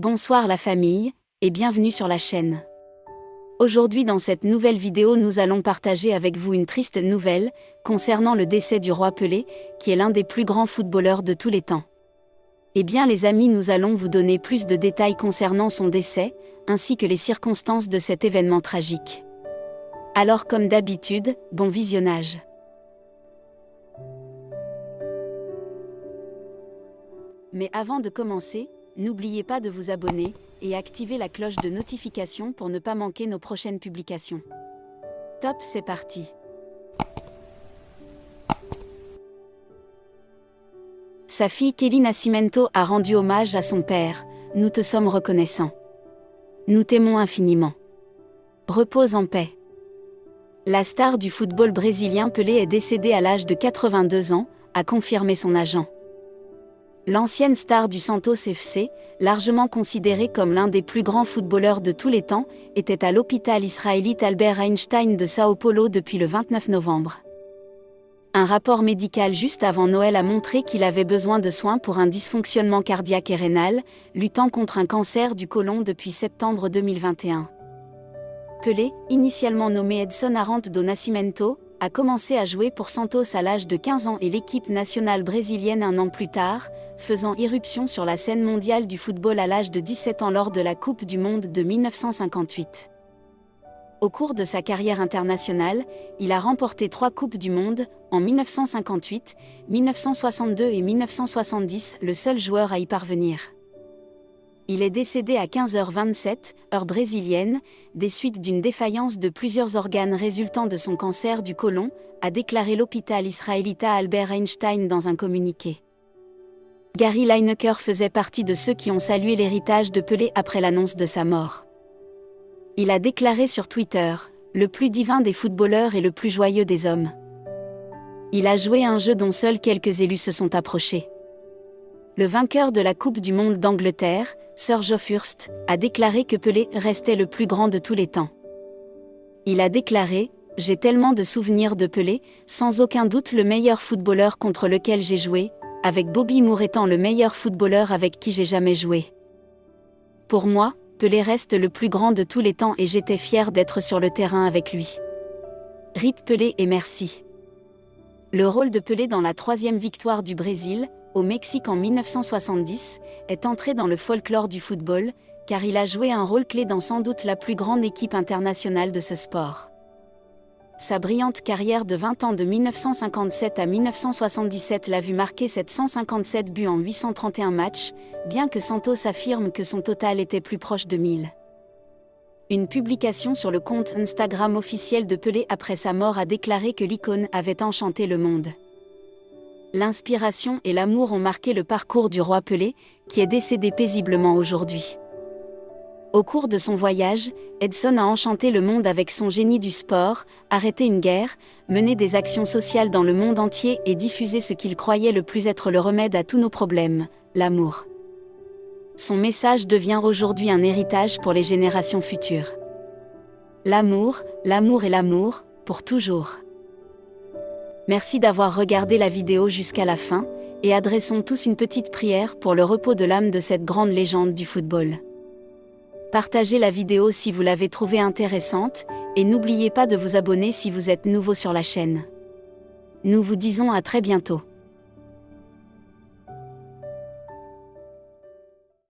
Bonsoir la famille, et bienvenue sur la chaîne. Aujourd'hui dans cette nouvelle vidéo nous allons partager avec vous une triste nouvelle, concernant le décès du roi Pelé, qui est l'un des plus grands footballeurs de tous les temps. Eh bien les amis, nous allons vous donner plus de détails concernant son décès, ainsi que les circonstances de cet événement tragique. Alors comme d'habitude, bon visionnage. Mais avant de commencer, n'oubliez pas de vous abonner et activer la cloche de notification pour ne pas manquer nos prochaines publications. Top, c'est parti. Sa fille Kelly Nascimento a rendu hommage à son père. Nous te sommes reconnaissants. Nous t'aimons infiniment. Repose en paix. La star du football brésilien Pelé est décédée à l'âge de 82 ans, a confirmé son agent. L'ancienne star du Santos FC, largement considérée comme l'un des plus grands footballeurs de tous les temps, était à l'hôpital israélite Albert Einstein de Sao Paulo depuis le 29 novembre. Un rapport médical juste avant Noël a montré qu'il avait besoin de soins pour un dysfonctionnement cardiaque et rénal, luttant contre un cancer du côlon depuis septembre 2021. Pelé, initialement nommé Edson Arantes do Nascimento, a commencé à jouer pour Santos à l'âge de 15 ans et l'équipe nationale brésilienne un an plus tard, faisant irruption sur la scène mondiale du football à l'âge de 17 ans lors de la Coupe du Monde de 1958. Au cours de sa carrière internationale, il a remporté 3 Coupes du Monde, en 1958, 1962 et 1970, le seul joueur à y parvenir. Il est décédé à 15h27, heure brésilienne, des suites d'une défaillance de plusieurs organes résultant de son cancer du côlon, a déclaré l'hôpital israélita Albert Einstein dans un communiqué. Gary Lineker faisait partie de ceux qui ont salué l'héritage de Pelé après l'annonce de sa mort. Il a déclaré sur Twitter, « Le plus divin des footballeurs et le plus joyeux des hommes. » Il a joué un jeu dont seuls quelques élus se sont approchés. Le vainqueur de la Coupe du Monde d'Angleterre, Sir Geoff Hurst, a déclaré que Pelé restait le plus grand de tous les temps. Il a déclaré « J'ai tellement de souvenirs de Pelé, sans aucun doute le meilleur footballeur contre lequel j'ai joué, avec Bobby Moore étant le meilleur footballeur avec qui j'ai jamais joué. Pour moi, Pelé reste le plus grand de tous les temps et j'étais fier d'être sur le terrain avec lui. RIP Pelé et merci. » Le rôle de Pelé dans la 3e victoire du Brésil, au Mexique en 1970, est entré dans le folklore du football, car il a joué un rôle clé dans sans doute la plus grande équipe internationale de ce sport. Sa brillante carrière de 20 ans de 1957 à 1977 l'a vu marquer 757 buts en 831 matchs, bien que Santos affirme que son total était plus proche de 1000. Une publication sur le compte Instagram officiel de Pelé après sa mort a déclaré que l'icône avait enchanté le monde. L'inspiration et l'amour ont marqué le parcours du roi Pelé, qui est décédé paisiblement aujourd'hui. Au cours de son voyage, Edson a enchanté le monde avec son génie du sport, arrêté une guerre, mené des actions sociales dans le monde entier et diffusé ce qu'il croyait le plus être le remède à tous nos problèmes, l'amour. Son message devient aujourd'hui un héritage pour les générations futures. L'amour, l'amour et l'amour, pour toujours. Merci d'avoir regardé la vidéo jusqu'à la fin, et adressons tous une petite prière pour le repos de l'âme de cette grande légende du football. Partagez la vidéo si vous l'avez trouvée intéressante, et n'oubliez pas de vous abonner si vous êtes nouveau sur la chaîne. Nous vous disons à très bientôt.